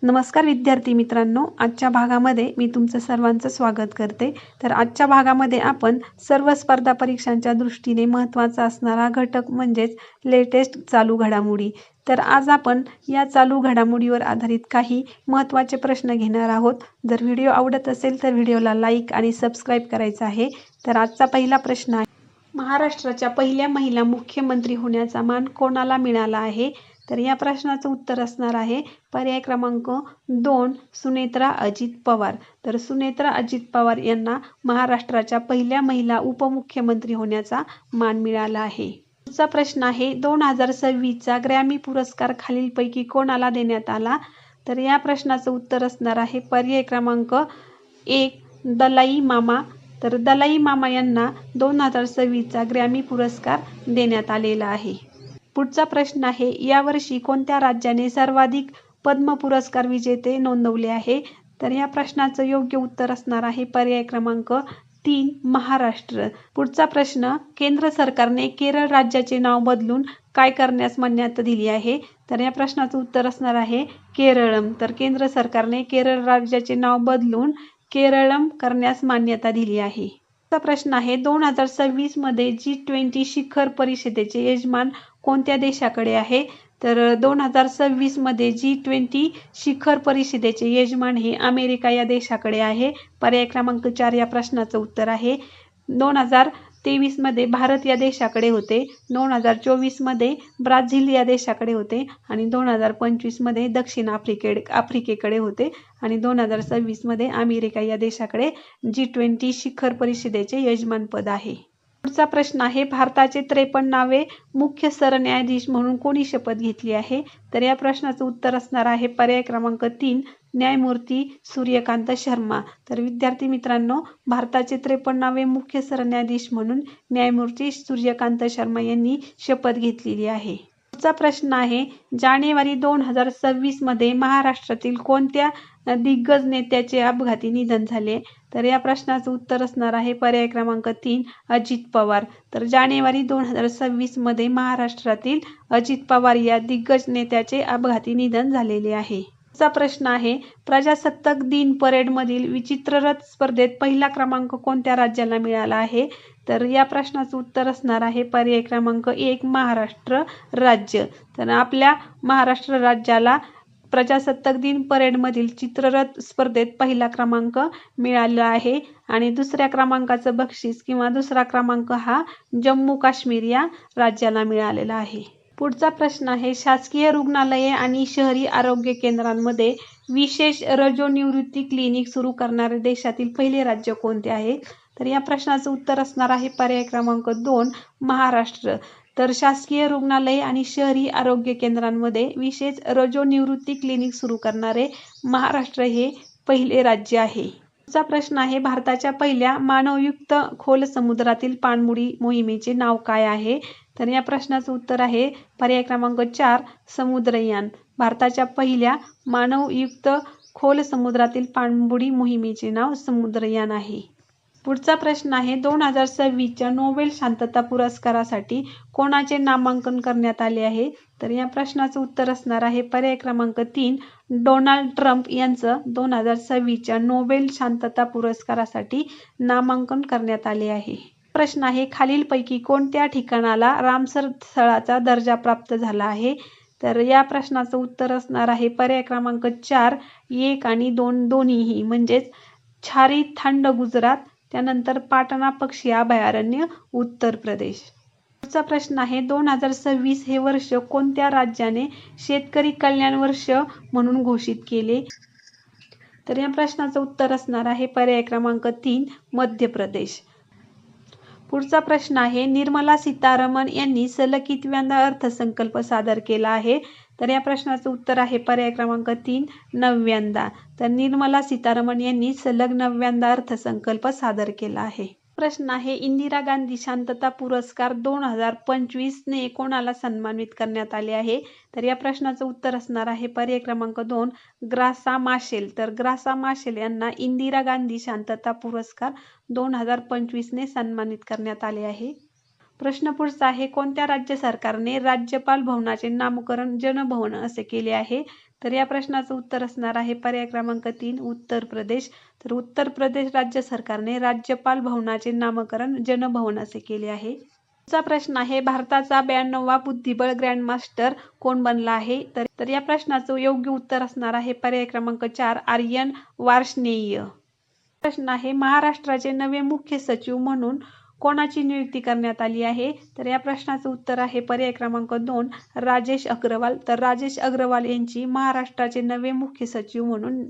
नमस्कार विद्यार्थी मित्रांनो, आजच्या भागामध्ये मी तुमचं सर्वांचं स्वागत करते। तर आजच्या भागामध्ये आपण सर्व स्पर्धा परीक्षांच्या दृष्टीने महत्त्वाचा असणारा घटक म्हणजेच लेटेस्ट चालू घडामोडी। तर आज आपण या चालू घडामोडीवर आधारित काही महत्त्वाचे प्रश्न घेणार आहोत। जर व्हिडिओ आवडत असेल तर व्हिडिओला लाईक आणि सबस्क्राईब करायचं आहे। तर आजचा पहिला प्रश्न आहे, महाराष्ट्राच्या पहिल्या महिला मुख्यमंत्री होण्याचा मान कोणाला मिळाला आहे? तर या प्रश्नाचं उत्तर असणार आहे पर्याय क्रमांक 2 सुनेत्रा अजित पवार। तर सुनेत्रा अजित पवार यांना महाराष्ट्राच्या पहिल्या महिला उपमुख्यमंत्री होण्याचा मान मिळाला आहे। पुढचा प्रश्न आहे 2026चा ग्रॅमी पुरस्कार खालीलपैकी कोणाला देण्यात आला? तर या प्रश्नाचं उत्तर असणार आहे पर्याय क्रमांक 1 दलाई मामा। तर दलाई मामा यांना 2026चा ग्रॅमी पुरस्कार देण्यात आलेला आहे। पुढचा प्रश्न आहे, यावर्षी कोणत्या राज्याने सर्वाधिक पद्म पुरस्कार विजेते नोंदवले आहे? तर या प्रश्नाचं योग्य उत्तर असणार आहे पर्याय क्रमांक 3 महाराष्ट्र। पुढचा प्रश्न, केंद्र सरकारने केरळ राज्याचे नाव बदलून काय करण्यास मान्यता दिली आहे? तर या प्रश्नाचं उत्तर असणार आहे केरळम। तर केंद्र सरकारने केरळ राज्याचे नाव बदलून केरळम करण्यास मान्यता दिली आहे। पुढचा प्रश्न आहे 2026 मध्ये G20 शिखर परिषदेचे यजमान कोणत्या देशाकडे आहे? तर 2026 मध्ये G20 शिखर परिषदेचे यजमान हे अमेरिका या देशाकडे आहे। पर्याय क्रमांक 4 या प्रश्नाचं उत्तर आहे। 2023 मध्ये भारत या देशाकडे होते, 2024 मध्ये ब्राझील या देशाकडे होते आणि 2025 मध्ये दक्षिण आफ्रिकेकडे होते आणि 2026 मध्ये अमेरिका या देशाकडे G20 शिखर परिषदेचे यजमानपद आहे। पुढचा प्रश्न आहे, भारताचे 53वे मुख्य सरन्यायाधीश म्हणून कोणी शपथ घेतली आहे? तर या प्रश्नाचं उत्तर असणार आहे पर्याय क्रमांक 3 न्यायमूर्ती सूर्यकांत शर्मा। तर विद्यार्थी मित्रांनो, भारताचे 53वे मुख्य सरन्यायाधीश म्हणून न्यायमूर्ती सूर्यकांत शर्मा यांनी शपथ घेतलेली आहे। पुढचा प्रश्न आहे, जानेवारी 2026 मध्ये महाराष्ट्रातील कोणत्या दिग्गज नेत्याचे अपघाती निधन झाले? तर या प्रश्नाचं उत्तर असणार आहे पर्याय क्रमांक 3 अजित पवार। तर जानेवारी 2026 मध्ये महाराष्ट्रातील अजित पवार या दिग्गज नेत्याचे अपघाती निधन झालेले आहे। पुढचा प्रश्न आहे, प्रजासत्ताक दिन परेड मधील विचित्र रथ स्पर्धेत पहिला क्रमांक कोणत्या राज्याला मिळाला आहे? तर या प्रश्नाचं उत्तर असणार आहे पर्याय क्रमांक 1 महाराष्ट्र राज्य। तर आपल्या महाराष्ट्र राज्याला प्रजासत्ताक दिन परेडमधील चित्ररथ स्पर्धेत पहिला क्रमांक मिळाला आहे आणि दुसऱ्या क्रमांकाचं बक्षीस किंवा दुसरा क्रमांक हा जम्मू काश्मीर या राज्याला मिळालेला आहे। पुढचा प्रश्न आहे, शासकीय रुग्णालये आणि शहरी आरोग्य केंद्रांमध्ये विशेष रजोनिवृत्ती क्लिनिक सुरू करणारे देशातील पहिले राज्य कोणते आहे? तर या प्रश्नाचं उत्तर असणार आहे पर्याय क्रमांक 2 महाराष्ट्र। तर शासकीय रुग्णालये आणि शहरी आरोग्य केंद्रांमध्ये विशेष रजोनिवृत्ती क्लिनिक सुरू करणारे महाराष्ट्र हे पहिले राज्य आहे। पुढचा प्रश्न आहे, भारताच्या पहिल्या मानवयुक्त खोल समुद्रातील पाणबुडी मोहिमेचे नाव काय आहे? तर या प्रश्नाचं उत्तर आहे पर्याय क्रमांक 4 समुद्रयान। भारताच्या पहिल्या मानवयुक्त खोल समुद्रातील पाणबुडी मोहिमेचे नाव समुद्रयान आहे। पुढचा प्रश्न आहे, 2026च्या नोबेल शांतता पुरस्कारासाठी कोणाचे नामांकन करण्यात आले आहे? तर या प्रश्नाचं उत्तर असणार आहे पर्याय क्रमांक 3 डोनाल्ड ट्रम्प यांचं 2026च्या नोबेल शांतता पुरस्कारासाठी नामांकन करण्यात आले आहे। प्रश्न आहे, खालीलपैकी कोणत्या ठिकाणाला रामसर स्थळाचा दर्जा प्राप्त झाला आहे? तर या प्रश्नाचं उत्तर असणार आहे पर्याय क्रमांक 4 1 आणि 2 दोन्हीही, म्हणजेच छारी थांड गुजरात, त्यानंतर पाटणा पक्षी अभयारण्य उत्तर प्रदेश। पुढचा प्रश्न आहे, 2026 हे वर्ष कोणत्या राज्याने शेतकरी कल्याण वर्ष म्हणून घोषित केले? तर या प्रश्नाचं उत्तर असणार आहे पर्याय क्रमांक 3 मध्य प्रदेश। पुढचा प्रश्न आहे, निर्मला सीतारमण यांनी सलग कितव्यांदा अर्थसंकल्प सादर केला आहे? तर या प्रश्नाचं उत्तर आहे पर्याय क्रमांक 3 9व्यांदा। तर निर्मला सीतारमण यांनी सलग 9व्यांदा अर्थसंकल्प सादर केला आहे। प्रश्न आहे, इंदिरा गांधी शांतता पुरस्कार 2025 ने कोणाला सन्मानित करण्यात आले आहे? तर या प्रश्नाचं उत्तर असणार आहे पर्याय क्रमांक 2 ग्रासा माशेल। तर ग्रासा माशेल यांना इंदिरा गांधी शांतता पुरस्कार 2025 ने सन्मानित करण्यात आले आहे। प्रश्न पुढचा आहे, कोणत्या राज्य सरकारने राज्यपाल भवनाचे नामकरण जनभवन असे केले आहे? तर या प्रश्नाचं उत्तर असणार आहे पर्याय क्रमांक 3 उत्तर प्रदेश. तर उत्तर प्रदेश राज्य सरकारने राज्यपाल भवनाचे नामकरण जनभवन असे केले आहे. पुढचा प्रश्न आहे भारताचा 92वा बुद्धिबळ ग्रँडमास्टर कोण बनला आहे? तर या प्रश्नाचं योग्य उत्तर असणार आहे पर्याय क्रमांक 4 आर्यन वार्ष्णेय. प्रश्न आहे महाराष्ट्राचे नवे मुख्य सचिव म्हणून कोणाची नियुक्ती करण्यात आली आहे? तर या प्रश्नाचं उत्तर आहे पर्याय क्रमांक 2 राजेश अग्रवाल. तर राजेश अग्रवाल यांची महाराष्ट्राचे नवे मुख्य सचिव म्हणून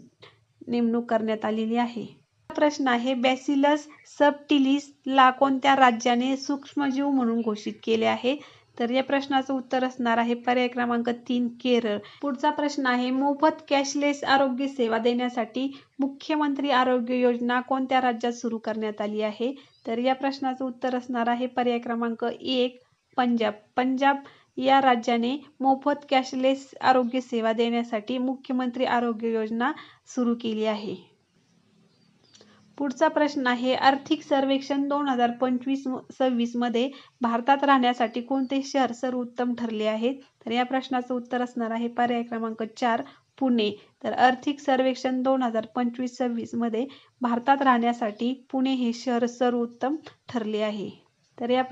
नेमणूक करण्यात आलेली आहे. प्रश्न आहे बॅसिलस सबटिलिस ला कोणत्या राज्याने सूक्ष्मजीव म्हणून घोषित केले आहे? तर या प्रश्नाचं उत्तर असणार आहे पर्याय क्रमांक 3 केरळ. पुढचा प्रश्न आहे मोफत कॅशलेस आरोग्य सेवा देण्यासाठी मुख्यमंत्री आरोग्य योजना कोणत्या राज्यात सुरू करण्यात आली आहे? तर या प्रश्नाचं उत्तर असणार आहे पर्याय क्रमांक 1 पंजाब. पंजाब या राज्याने मोफत कॅशलेस आरोग्य सेवा देण्यासाठी मुख्यमंत्री आरोग्य योजना सुरू केली आहे. पुढचा प्रश्न आहे आर्थिक सर्वेक्षण 2025-26 मध्ये भारतात राहण्यासाठी कोणते शहर सर्वोत्तम ठरले आहे? तर या प्रश्नाचं उत्तर असणार आहे पर्याय क्रमांक 4 पुणे. तर आर्थिक सर्वेक्षण 2025-26 मध्ये भारतात राहण्यासाठी पुणे हे शहर सर्वोत्तम ठरले आहे. तर या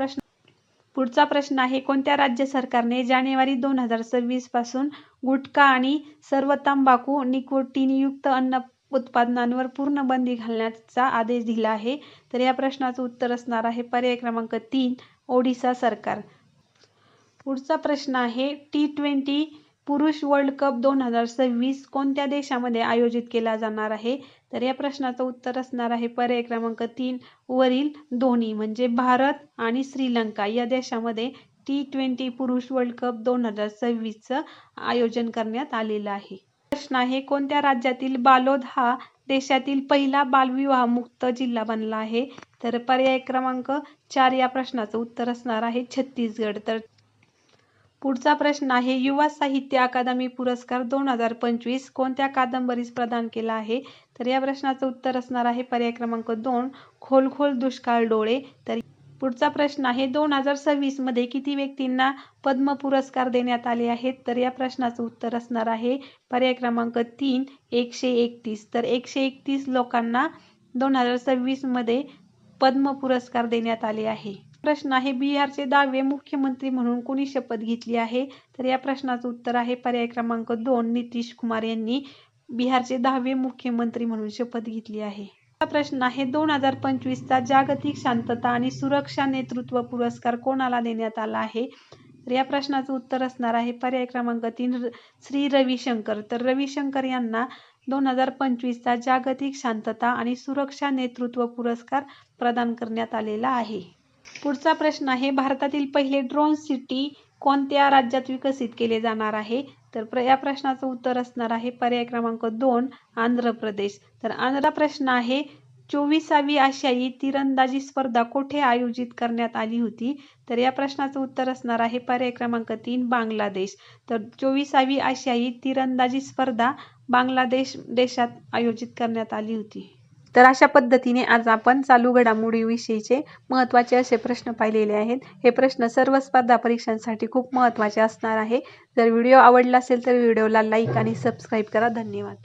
पुढचा प्रश्न आहे कोणत्या राज्य सरकारने जानेवारी 2026 पासून गुटखा आणि सर्व तंबाखू निकोटीनयुक्त अन्न उत्पादनांवर पूर्ण बंदी घालण्याचा आदेश दिला आहे? तर या प्रश्नाचं उत्तर असणार आहे पर्याय क्रमांक 3 ओडिशा सरकार. पुढचा प्रश्न आहे T20 पुरुष वर्ल्ड कप 2026 कोणत्या देशामध्ये आयोजित केला जाणार आहे? तर या प्रश्नाचं उत्तर असणार आहे पर्याय क्रमांक 3 वरील दोन्ही म्हणजे भारत आणि श्रीलंका या देशामध्ये T20 पुरुष वर्ल्ड कप 2026चं आयोजन करण्यात आलेलं आहे. प्रश्न आहे कोणत्या राज्यातील बालोद हा देशातील पहिला बालविवाहमुक्त जिल्हा बनला आहे? तर पर्याय क्रमांक 4 या प्रश्नाचं उत्तर असणार आहे छत्तीसगड. तर पुढचा प्रश्न आहे युवा साहित्य अकादमी पुरस्कार 2025 कोणत्या कादंबरीस प्रदान केला आहे? तर या प्रश्नाचं उत्तर असणार आहे पर्याय क्रमांक 2 खोल खोल दुष्काळ डोळे. तर पुढचा प्रश्न आहे 2026 मध्ये किती व्यक्तींना पद्म पुरस्कार देण्यात आले आहेत? तर या प्रश्नाचं उत्तर असणार आहे पर्याय क्रमांक 3 131. तर 131 लोकांना 2026 मध्ये पद्म पुरस्कार देण्यात आले आहे. प्रश्न आहे बिहारचे 10वे मुख्यमंत्री म्हणून कोणी शपथ घेतली आहे? तर या प्रश्नाचं उत्तर आहे पर्याय क्रमांक 2 नितीश कुमार यांनी बिहारचे 10वे मुख्यमंत्री म्हणून शपथ घेतली आहे. प्रश्न आहे 2025चा जागतिक शांतता आणि सुरक्षा नेतृत्व पुरस्कार कोणाला देण्यात आला आहे? तर या प्रश्नाचं उत्तर असणार आहे पर्याय क्रमांक 3 श्री रविशंकर. तर रविशंकर यांना 2025चा जागतिक शांतता आणि सुरक्षा नेतृत्व पुरस्कार प्रदान करण्यात आलेला आहे. पुढचा प्रश्न आहे भारतातील पहिले ड्रोन सिटी कोणत्या राज्यात विकसित केले जाणार आहे? तर या प्रश्नाचं उत्तर असणार आहे पर्याय क्रमांक 2 आंध्र प्रदेश. तर आंध्र प्रश्न आहे 24वी आशियाई तिरंदाजी स्पर्धा कोठे आयोजित करण्यात आली होती? तर या प्रश्नाचं उत्तर असणार आहे पर्याय क्रमांक 3 बांगलादेश. तर 24वी आशियाई तिरंदाजी स्पर्धा बांगलादेश देशात आयोजित करण्यात आली होती. तर अशा पद्धतीने आज आपण चालू घडामोडीविषयीचे महत्त्वाचे असे प्रश्न पाहिलेले आहेत. हे प्रश्न सर्व स्पर्धा परीक्षांसाठी खूप महत्त्वाचे असणार आहे. जर व्हिडिओ आवडला असेल तर व्हिडिओला लाईक आणि सबस्क्राईब करा. धन्यवाद.